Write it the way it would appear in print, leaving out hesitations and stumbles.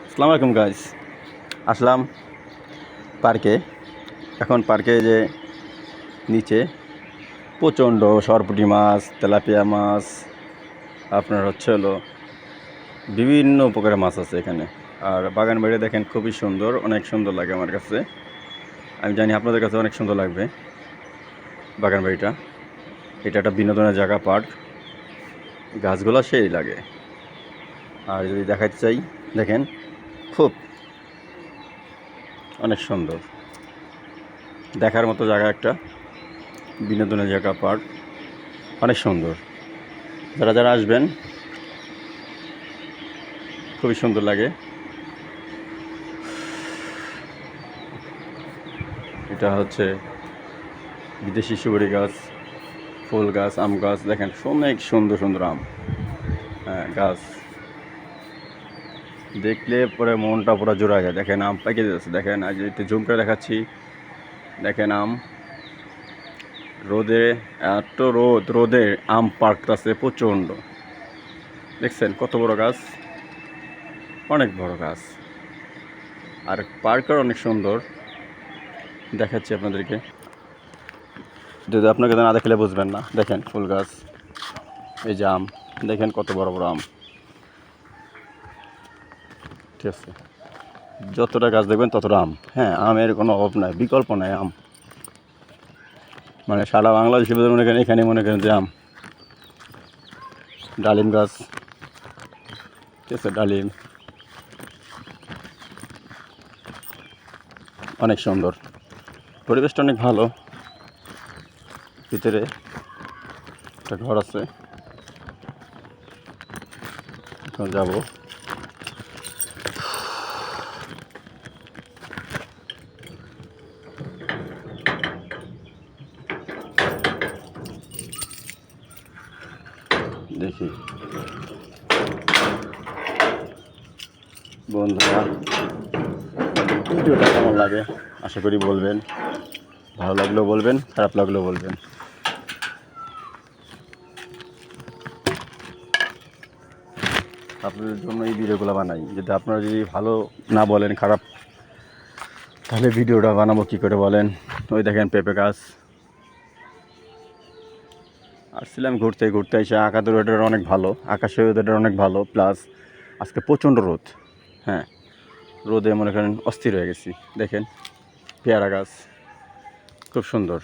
আসসালামু আলাইকুম গাইস। আসলাম পার্কে। এখন পার্কে যে নিচে প্রচণ্ড সরপুঁটি মাছ, তেলাপিয়া মাছ, আপনার হলো বিভিন্ন প্রকারের মাছ আছে এখানে। আর বাগান বাড়ি দেখেন খুবই সুন্দর, অনেক সুন্দর লাগে আমার কাছে। আমি জানি আপনাদের কাছে অনেক সুন্দর লাগবে বাগান বাড়িটা। এটা একটা বিনোদনের জায়গা, পার্ক। গাছগুলো সেই লাগে। আর যদি দেখাতে চাই, দেখেন খুব অনেক সুন্দর দেখার মতো জায়গা, একটা বিনোদনের জায়গা, পার্ক অনেক সুন্দর। যারা যারা আসবেন খুবই সুন্দর লাগে। এটা হচ্ছে বিদেশি সুপারি গাছ, ফুল গাছ, আম গাছ। দেখেন অনেক সুন্দর সুন্দর আম, হ্যাঁ, গাছ দেখলে পরে মনটা পুরো জোড়া যায়। দেখেন আম পেকে যাচ্ছে, দেখেন আজ একটু জুম করে দেখাচ্ছি। দেখেন আম, রোদে এত রোদে আম পাকতাছে প্রচণ্ড। দেখছেন কত বড় গাছ, অনেক বড় গাছ। আর পার্কও অনেক সুন্দর, দেখাচ্ছি আপনাদেরকে। যদি আপনাকে না দেখলে বুঝবেন না। দেখেন ফুল গাছ, এই যে আম, দেখেন কত বড় বড় আম। ঠিক আছে, যতটা গাছ দেখবেন ততটা আম। হ্যাঁ, আমের কোনো অভাব নাই, বিকল্প নাই আম। মানে সারা বাংলাদেশে মনে করেন, এখানে মনে করেন যে আম। ডালিম গাছ, ঠিক আছে, ডালিম অনেক সুন্দর। পরিবেশটা অনেক ভালো। ভিতরে একটা ঘর আছে, এখন যাবো। দেখি বন্ধুরা ভিডিওটা কেমন লাগে, আশা করি বলবেন। ভালো লাগলেও বলবেন, খারাপ লাগলেও বলবেন। আপনাদের জন্য এই ভিডিওগুলো বানাই। যদি আপনারা যদি ভালো না বলেন, খারাপ, তাহলে ভিডিওটা বানাবো কী করে বলেন। ওই দেখেন পেঁপে গাছ। আসছিলাম ঘুরতে ঘুরতে এসে আকাশের ওয়েদার অনেক ভালো, আকাশের ওয়েদার অনেক ভালো, প্লাস আজকে প্রচণ্ড রোদ। হ্যাঁ, রোদে মনে করেন অস্থির হয়ে গেছি। দেখেন পেয়ারা গাছ খুব সুন্দর।